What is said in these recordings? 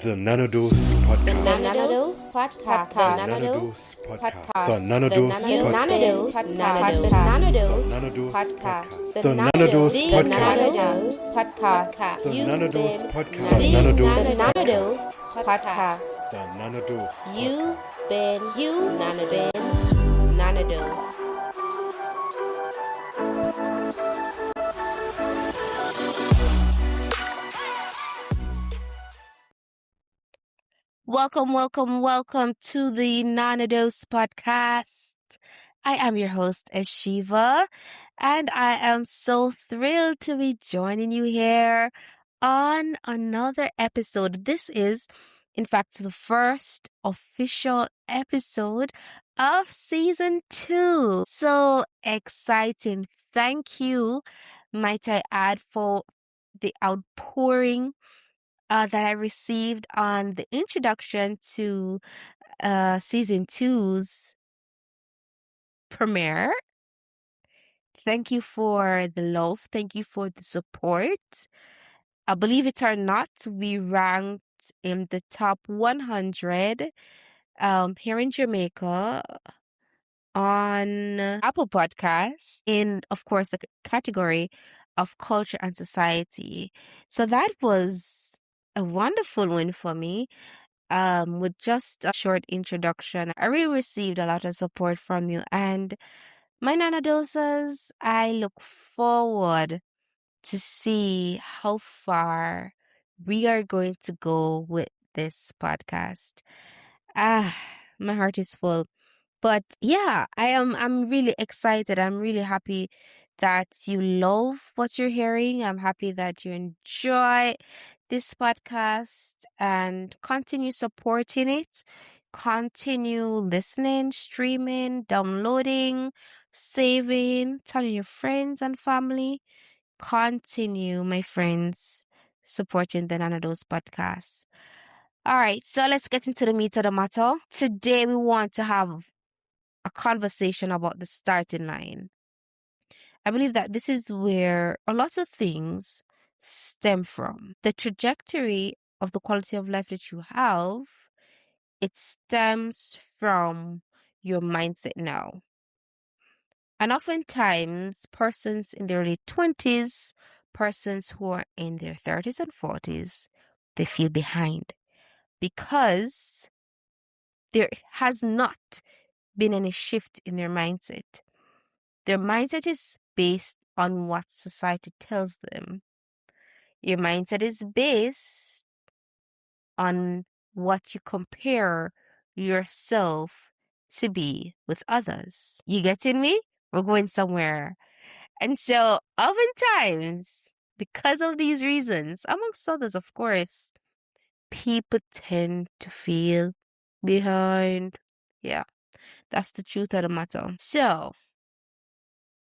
The Nanodose Podcast. The Nanodose Podcast. The Nanodose Podcast. The Nanodose Podcast. The Nanodose Podcast. The The Nanodose Nanodose Podcast. Podcast. The You've Nanodose been Podcast. The The Nanodose Nanodose Podcast. The Nanodose. You've been Nanodose. Welcome to the Nanodose Podcast. I am your host, Eshiva, and I am so thrilled to be joining you here on another episode. This is, in fact, the first official episode of season 2. So exciting. Thank you, might I add, for the outpouring that I received on the introduction to season 2's premiere. Thank you for the love. Thank you for the support. Believe it or not, we ranked in the top 100 here in Jamaica on Apple Podcasts in, of course, the category of culture and society. So that was a wonderful win for me. With just a short introduction, I really received a lot of support from you. And my Nanadosas, I look forward to see how far we are going to go with this podcast. My heart is full. But yeah, I'm really excited. I'm really happy that you love what you're hearing. I'm happy that you enjoy this podcast and continue supporting it. Continue listening, streaming, downloading, saving, telling your friends and family. Continue, my friends, supporting the Nanados podcast. All right, so let's get into the meat of the matter. Today we want to have a conversation about the starting line. I believe that this is where a lot of things stem from. The trajectory of the quality of life that you have, it stems from your mindset now. And oftentimes, persons in their late 20s, persons who are in their 30s and 40s, they feel behind because there has not been any shift in their mindset. Their mindset is based on what society tells them. Your mindset is based on what you compare yourself to be with others. You getting me? We're going somewhere. And so oftentimes, because of these reasons, amongst others, of course, people tend to feel behind. Yeah, that's the truth of the matter. So,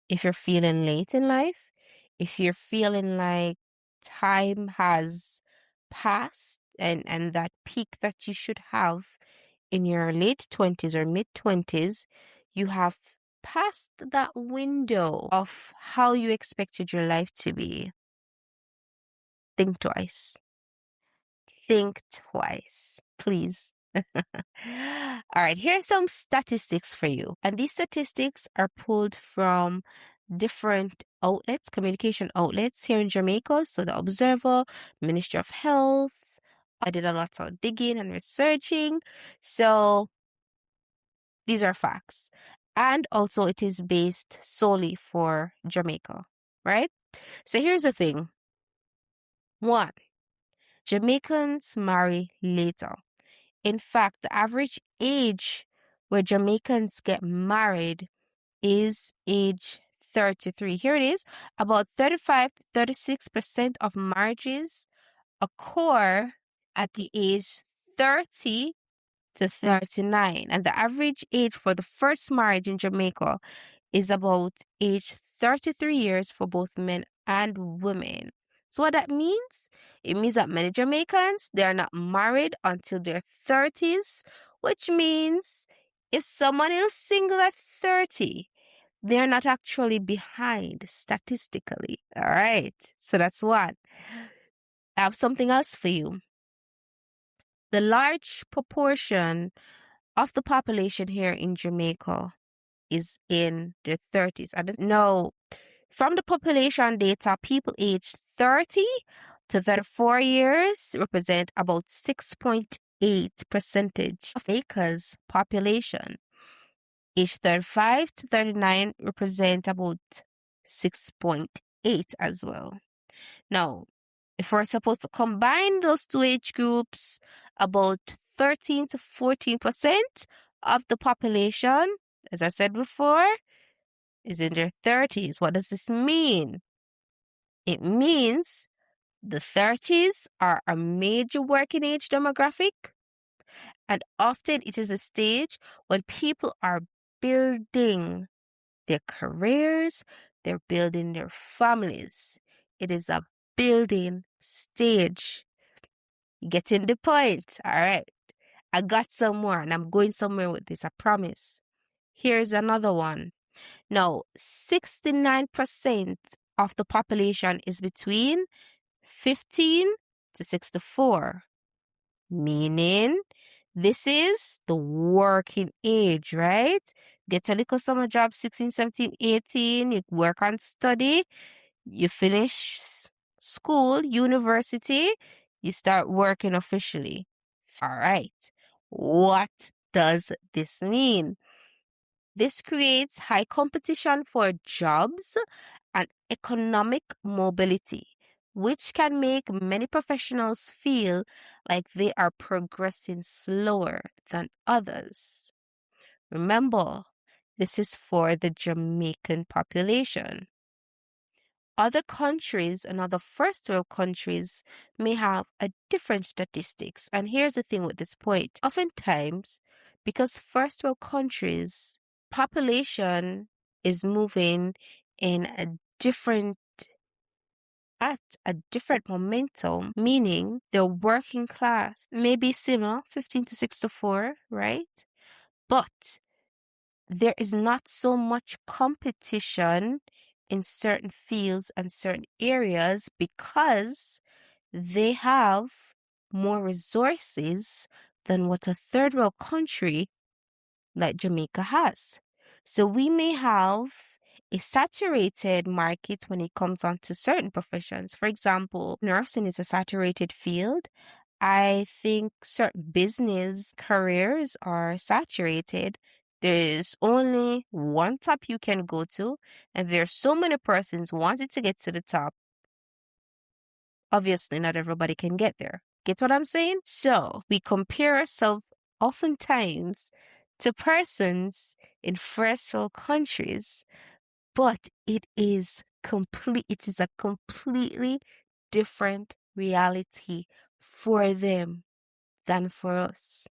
if you're feeling late in life, if you're feeling like time has passed and that peak that you should have in your late 20s or mid 20s, you have passed that window of how you expected your life to be, think twice. Think twice, please. All right, here's some statistics for you. And these statistics are pulled from different outlets, communication outlets here in Jamaica. So the Observer, Ministry of Health. I did a lot of digging and researching. So these are facts. And also it is based solely for Jamaica, right? So here's the thing. 1, Jamaicans marry later. In fact, the average age where Jamaicans get married is age 33. Here it is. About 35 to 36% of marriages occur at the age 30 to 39. And the average age for the first marriage in Jamaica is about age 33 years for both men and women. So what that means? It means that many Jamaicans, they are not married until their 30s, which means if someone is single at 30, they're not actually behind statistically. All right. So that's one. I have something else for you. The large proportion of the population here in Jamaica is in their 30s. No, from the population data, people aged 30 to 34 years represent about 6.8% of Jamaica's population. Age 35 to 39 represent about 6.8 as well. Now, if we're supposed to combine those two age groups, about 13 to 14% of the population, as I said before, is in their 30s. What does this mean? It means the 30s are a major working age demographic, and often it is a stage when people are building their careers, they're building their families. It is a building stage. Getting the point. All right. I got some more and I'm going somewhere with this, I promise. Here's another one. Now, 69% of the population is between 15 to 64, meaning this is the working age, right? Get a little summer job, 16, 17, 18, you work and study, you finish school, university, you start working officially. All right. What does this mean? This creates high competition for jobs and economic mobility, which can make many professionals feel like they are progressing slower than others. Remember, this is for the Jamaican population. Other countries and other first world countries may have a different statistics. And here's the thing with this point. Oftentimes, because first world countries, population is moving in at a different momentum, meaning the working class may be similar, 15 to 64, right? But there is not so much competition in certain fields and certain areas because they have more resources than what a third world country like Jamaica has. So we may have a saturated market when it comes on to certain professions. For example, nursing is a saturated field. I think certain business careers are saturated. There's only one top you can go to, and there's so many persons wanting to get to the top. Obviously, not everybody can get there. Get what I'm saying? So we compare ourselves oftentimes to persons in first world countries, but it is a completely different reality for them than for us.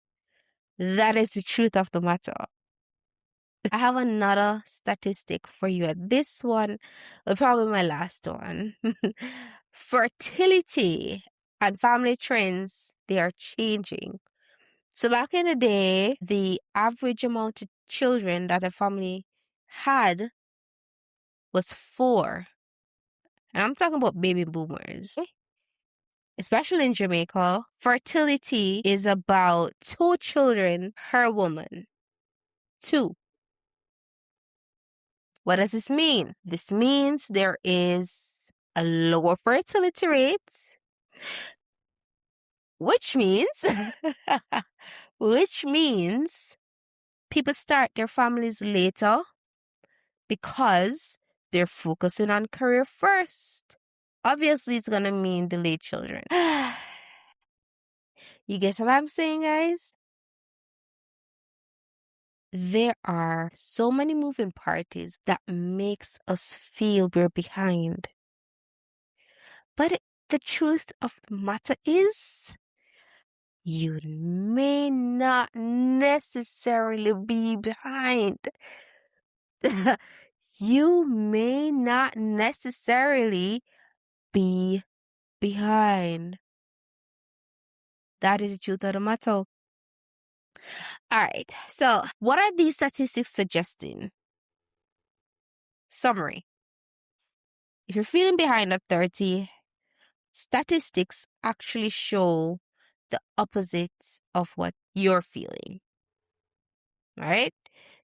That is the truth of the matter. I have another statistic for you. This one will probably be my last one. Fertility and family trends, they are changing. So back in the day, the average amount of children that a family had was 4. And I'm talking about baby boomers. Especially in Jamaica, fertility is about 2 children per woman. 2. What does this mean? This means there is a lower fertility rate, which means people start their families later because they're focusing on career first. Obviously, it's going to mean delayed children. You get what I'm saying, guys? There are so many moving parties that makes us feel we're behind. But the truth of the matter is, you may not necessarily be behind. You may not necessarily be behind. That is the truth of the matter. All right. So, what are these statistics suggesting? Summary. If you're feeling behind at 30, statistics actually show the opposite of what you're feeling, right?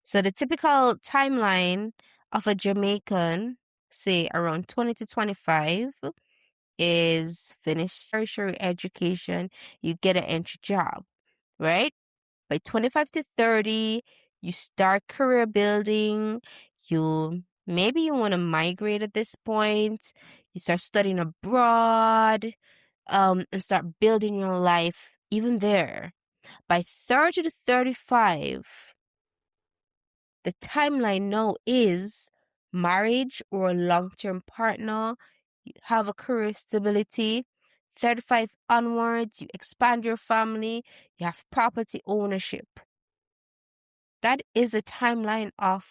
So the typical timeline of a Jamaican, say around 20 to 25, is finish tertiary education, you get an entry job, right? By 25 to 30, you start career building. Maybe you want to migrate at this point. You start studying abroad, and start building your life even there. By 30 to 35, the timeline now is marriage or a long-term partner. You have a career stability. 35 onwards, you expand your family. You have property ownership. That is the timeline of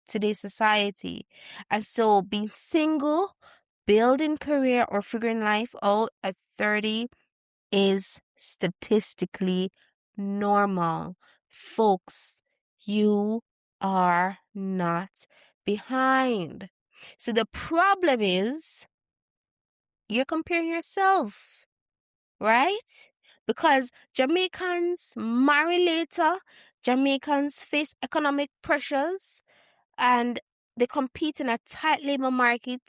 today's society. And so being single, building career, or figuring life out at 30 is statistically normal. Folks, you are not behind. So the problem is you're comparing yourself, right? Because Jamaicans marry later, Jamaicans face economic pressures, and they compete in a tight labor market.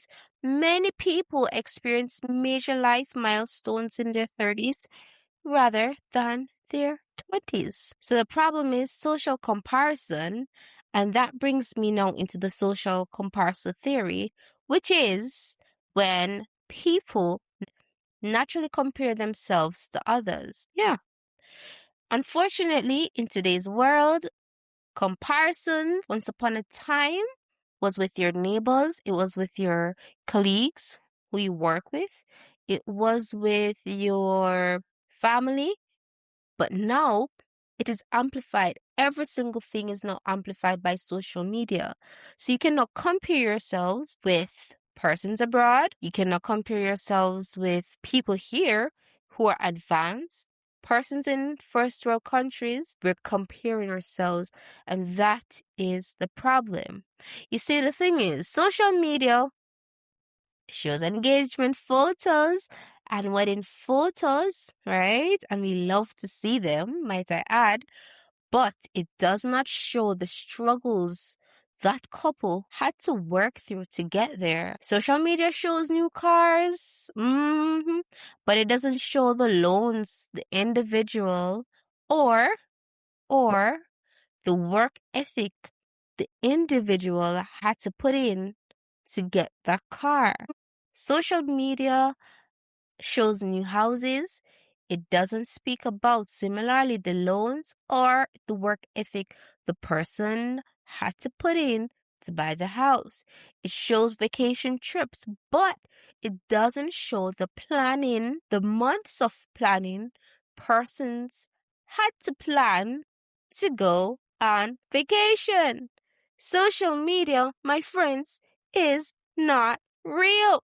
Many people experience major life milestones in their 30s rather than their 20s. So the problem is social comparison, and that brings me now into the social comparison theory, which is when people naturally compare themselves to others. Yeah. Unfortunately, in today's world, comparisons once upon a time was with your neighbors, it was with your colleagues who you work with, it was with your family, but now it is amplified. Every single thing is now amplified by social media. So you cannot compare yourselves with persons abroad. You cannot compare yourselves with people here who are advanced. Persons in first world countries, we're comparing ourselves, and that is the problem. You see, the thing is, social media shows engagement photos and wedding photos, right? And we love to see them, might I add, but it does not show the struggles that couple had to work through to get there. Social media shows new cars, but it doesn't show the loans the individual or the work ethic the individual had to put in to get that car. Social media shows new houses. It doesn't speak about similarly the loans or the work ethic the person had to put in to buy the house. It shows vacation trips, but it doesn't show the planning, the months of planning persons had to plan to go on vacation. Social media, my friends, is not real.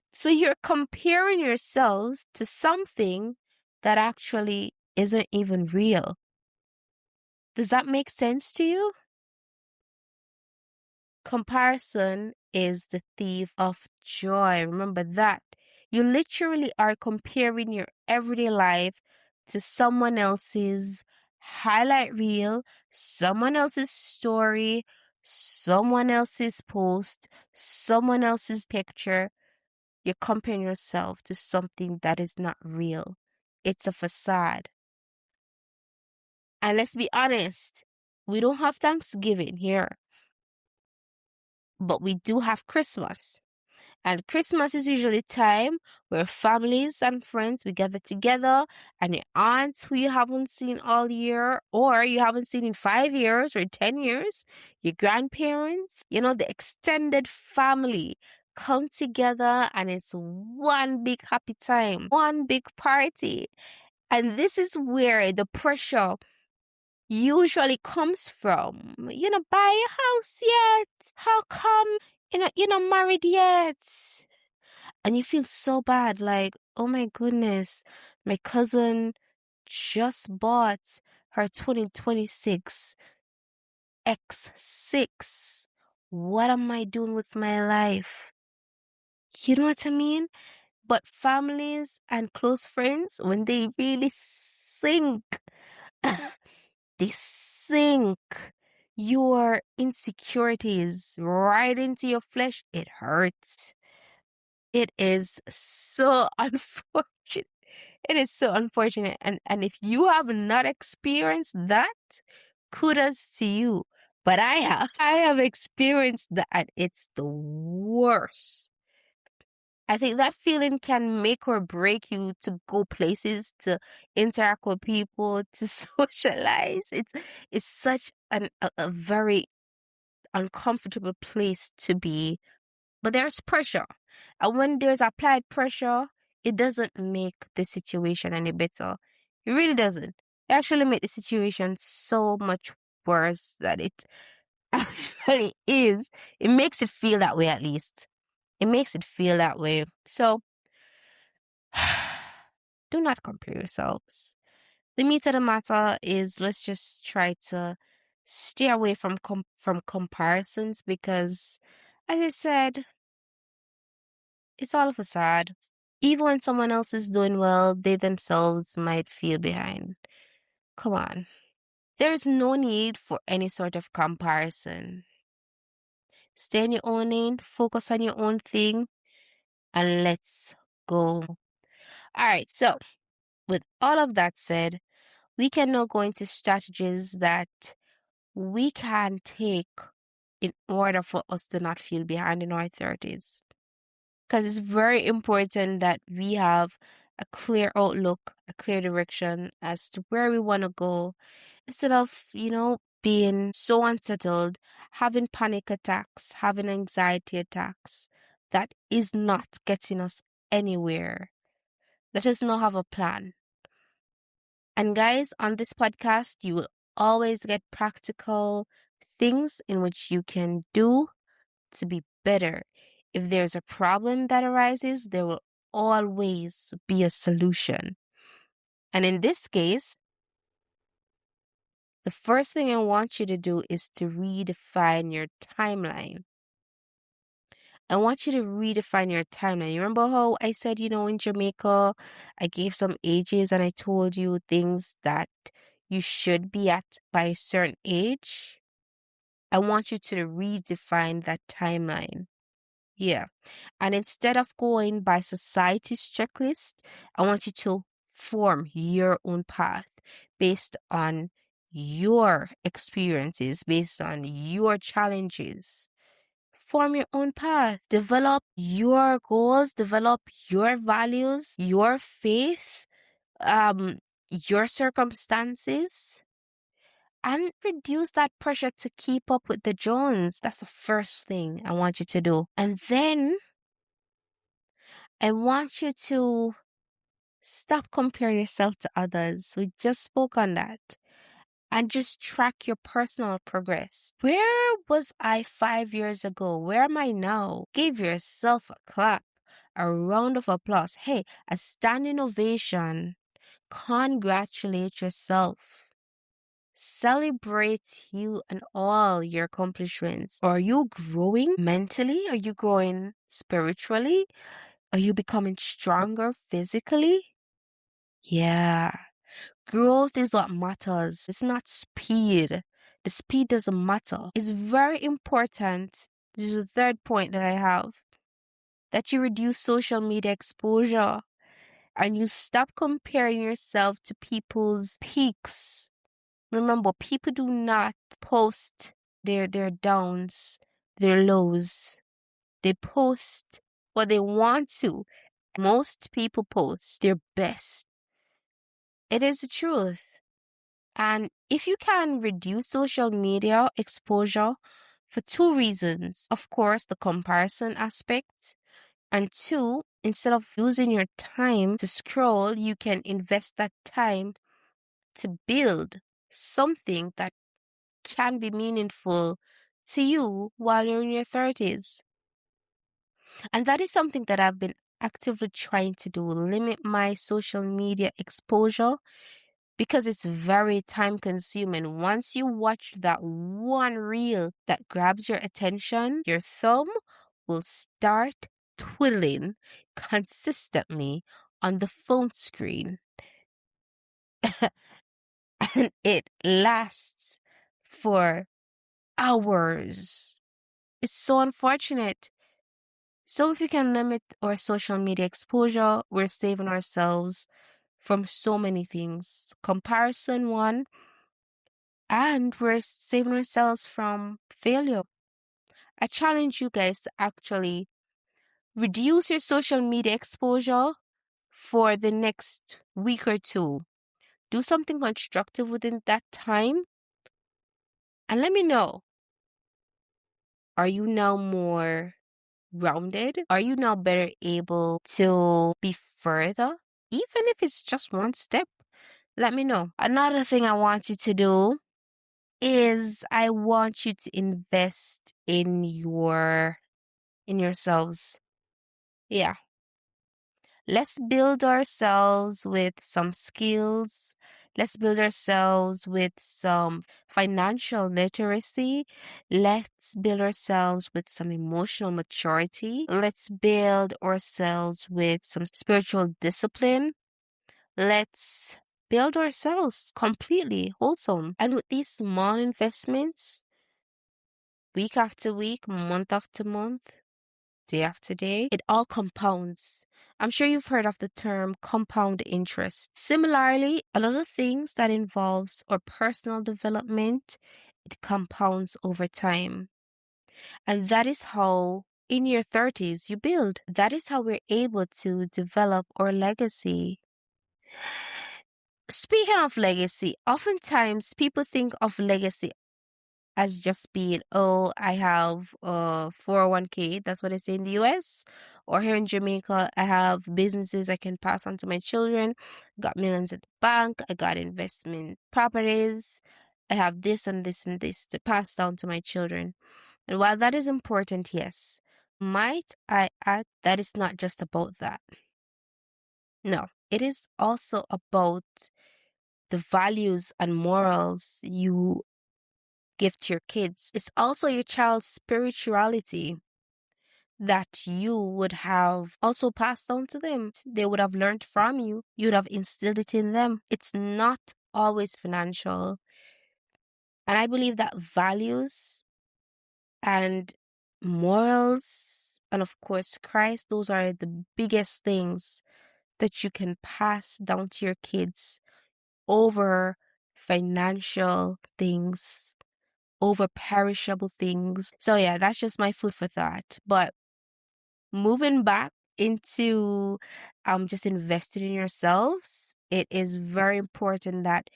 So you're comparing yourselves to something that actually isn't even real. Does that make sense to you? Comparison is the thief of joy. Remember that. You literally are comparing your everyday life to someone else's highlight reel, someone else's story, someone else's post, someone else's picture. You're comparing yourself to something that is not real. It's a facade. And let's be honest, we don't have Thanksgiving here, but we do have Christmas. And Christmas is usually time where families and friends, we gather together, and your aunts who you haven't seen all year or you haven't seen in 5 years or 10 years, your grandparents, the extended family come together, and it's one big happy time, one big party. And this is where the pressure usually comes from. Buy a house yet? How come you're not married yet? And you feel so bad, like, oh my goodness, my cousin just bought her 2026 X6. What am I doing with my life? You know what I mean? But families and close friends, when they really sink, they sink your insecurities right into your flesh. It hurts. It is so unfortunate. It is so unfortunate. And if you have not experienced that, kudos to you. But I have. I have experienced that, and it's the worst. I think that feeling can make or break you to go places, to interact with people, to socialize. It's such a very uncomfortable place to be. But there's pressure. And when there's applied pressure, it doesn't make the situation any better. It really doesn't. It actually makes the situation so much worse than it actually is. It makes it feel that way, at least. It makes it feel that way. So, do not compare yourselves. The meat of the matter is, let's just try to stay away from comparisons, because, as I said, it's all of a facade. Even when someone else is doing well, they themselves might feel behind. Come on. There's no need for any sort of comparison. Stay in your own lane, focus on your own thing, and let's go. All right, so with all of that said, we can now go into strategies that we can take in order for us to not feel behind in our 30s. Because it's very important that we have a clear outlook, a clear direction as to where we want to go, instead of, being so unsettled, having panic attacks, having anxiety attacks. That is not getting us anywhere. Let us not have a plan. And guys, on this podcast, you will always get practical things in which you can do to be better. If there's a problem that arises, there will always be a solution. And in this case, the first thing I want you to do is to redefine your timeline. I want you to redefine your timeline. You remember how I said, in Jamaica, I gave some ages and I told you things that you should be at by a certain age? I want you to redefine that timeline. Yeah. And instead of going by society's checklist, I want you to form your own path based on your experiences, based on your challenges. Form your own path. Develop your goals, develop your values, your faith, your circumstances, and reduce that pressure to keep up with the Jones. That's the first thing I want you to do. And then I want you to stop comparing yourself to others. We just spoke on that. And just track your personal progress. Where was I 5 years ago? Where am I now? Give yourself a clap, a round of applause. Hey, a standing ovation. Congratulate yourself. Celebrate you and all your accomplishments. Are you growing mentally? Are you growing spiritually? Are you becoming stronger physically? Yeah. Growth is what matters. It's not speed. The speed doesn't matter. It's very important. This is the third point that I have. That you reduce social media exposure and you stop comparing yourself to people's peaks. Remember, people do not post their downs, their lows. They post what they want to. Most people post their best. It is the truth. And if you can reduce social media exposure for two reasons, of course, the comparison aspect, and two, instead of using your time to scroll, you can invest that time to build something that can be meaningful to you while you're in your 30s. And that is something that I've been actively trying to do, limit my social media exposure, because it's very time consuming. Once you watch that one reel that grabs your attention, your thumb will start twiddling consistently on the phone screen. And it lasts for hours. It's so unfortunate. So if we can limit our social media exposure, we're saving ourselves from so many things. Comparison, one, and we're saving ourselves from failure. I challenge you guys to actually reduce your social media exposure for the next week or two. Do something constructive within that time and let me know. Are you now more rounded? Are you now better able to be further? Even if it's just one step, let me know. Another thing I want you to do is I want you to invest in yourselves. Yeah. Let's build ourselves with some skills. Let's build ourselves with some financial literacy. Let's build ourselves with some emotional maturity. Let's build ourselves with some spiritual discipline. Let's build ourselves completely wholesome. And with these small investments, week after week, month after month, day after day, it all compounds. I'm sure you've heard of the term compound interest. Similarly, a lot of things that involves our personal development, it compounds over time. And that is how in your 30s you build. That is how we're able to develop our legacy. Speaking of legacy, oftentimes people think of legacy as just being, oh, I have a 401k, that's what they say in the US, or here in Jamaica, I have businesses I can pass on to my children, got millions at the bank, I got investment properties, I have this and this and this to pass down to my children. And while that is important, yes, might I add that it's not just about that. No, it is also about the values and morals you give to your kids. It's also your child's spirituality that you would have also passed on to them. They would have learned from you. You'd have instilled it in them. It's not always financial. And I believe that values and morals and of course Christ, those are the biggest things that you can pass down to your kids over financial things, over perishable things. So yeah, that's just my food for thought. But moving back into just investing in yourselves, it is very important that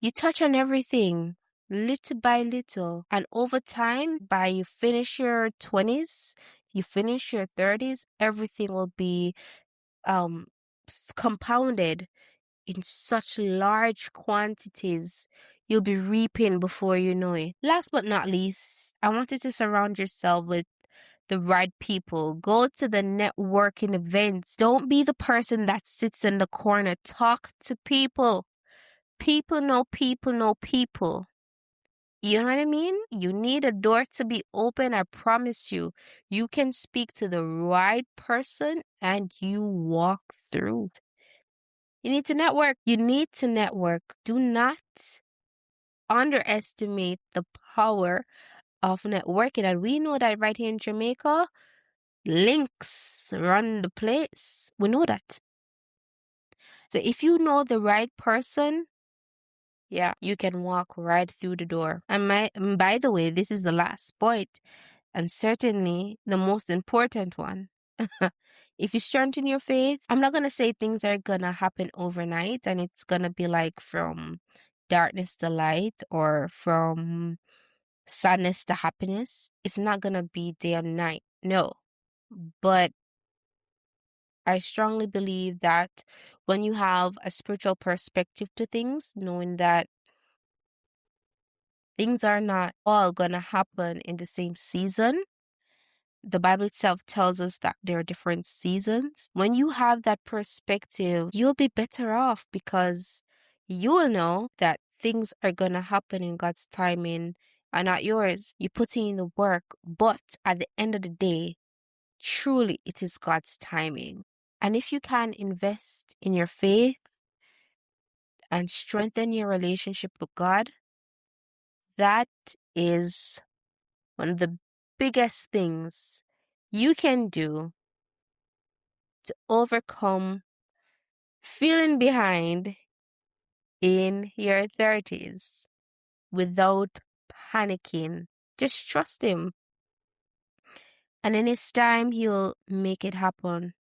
you touch on everything little by little. And over time, by you finish your 20s, you finish your 30s, everything will be compounded in such large quantities. You'll be reaping before you know it. Last but not least, I want you to surround yourself with the right people. Go to the networking events. Don't be the person that sits in the corner. Talk to people. People know people know people. You know what I mean? You need a door to be open. I promise you, you can speak to the right person and you walk through. You need to network. You need to network. Do not underestimate the power of networking. And we know that right here in Jamaica, links run the place. We know that. So if you know the right person, yeah, you can walk right through the door. And by the way, this is the last point, and certainly the most important one. If you strengthen your faith, I'm not going to say things are going to happen overnight and it's going to be like from darkness to light or from sadness to happiness. It's not going to be day and night. No. But I strongly believe that when you have a spiritual perspective to things, knowing that things are not all going to happen in the same season, the Bible itself tells us that there are different seasons. When you have that perspective, you'll be better off because you will know that things are going to happen in God's timing and not yours. You're putting in the work, but at the end of the day, truly it is God's timing. And if you can invest in your faith and strengthen your relationship with God, that is one of the biggest things you can do to overcome feeling behind in your 30s without panicking. Just trust Him. And in His time, He'll make it happen.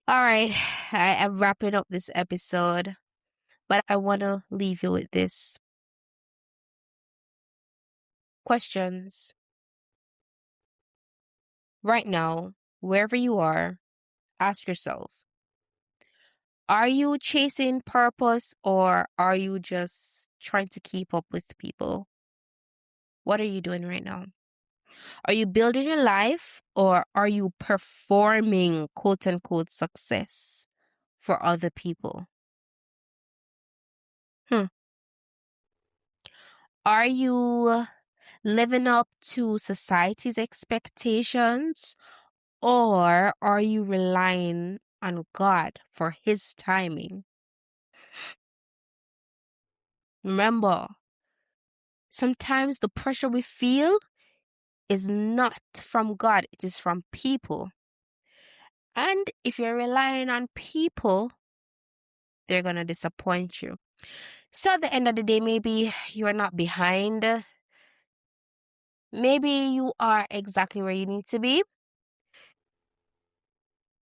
All right, I am wrapping up this episode, but I want to leave you with this. Questions. Right now, wherever you are, ask yourself, are you chasing purpose or are you just trying to keep up with people? What are you doing right now? Are you building your life or are you performing quote unquote success for other people? Are you living up to society's expectations or are you relying on God for His timing? Remember, sometimes the pressure we feel is not from God, it is from people. And if you're relying on people, they're going to disappoint you. So at the end of the day, maybe you're not behind. Maybe you are exactly where you need to be.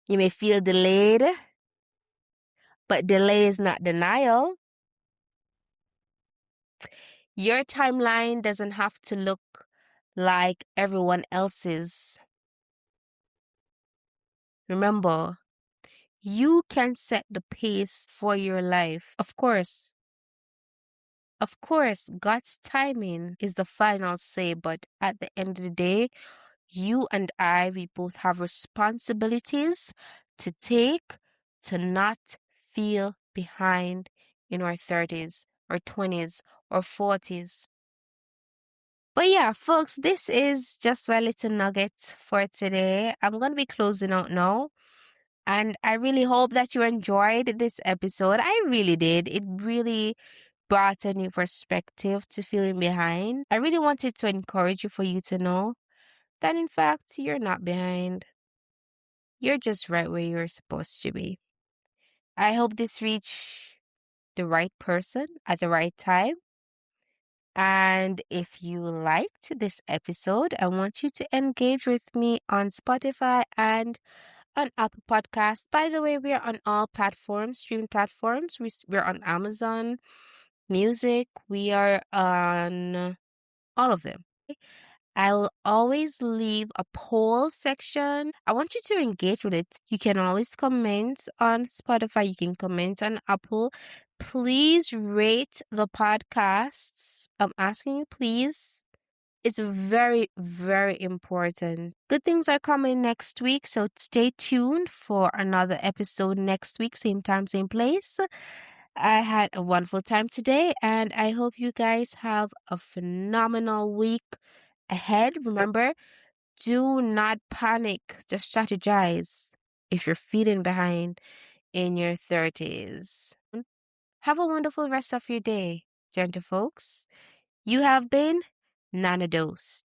You may feel delayed, but delay is not denial. Your timeline doesn't have to look like everyone else's. Remember, you can set the pace for your life. Of course, God's timing is the final say, but at the end of the day, you and I, we both have responsibilities to take to not feel behind in our 30s or 20s or 40s. But yeah, folks, this is just my little nugget for today. I'm going to be closing out now. And I really hope that you enjoyed this episode. I really did. It really brought a new perspective to feeling behind. I really wanted to encourage you for you to know that in fact, you're not behind. You're just right where you're supposed to be. I hope this reached the right person at the right time. And if you liked this episode, I want you to engage with me on Spotify and on Apple Podcasts. By the way, we are on all platforms, streaming platforms. We're on Amazon Music. We are on all of them. I'll always leave a poll section. I want you to engage with it. You can always comment on Spotify. You can comment on Apple. Please rate the podcasts. I'm asking you, please. It's very, very important. Good things are coming next week, so stay tuned for another episode next week, same time, same place. I had a wonderful time today, and I hope you guys have a phenomenal week ahead. Remember, do not panic, just strategize if you're feeling behind in your 30s. Have a wonderful rest of your day, gentle folks. You have been Nana Dose.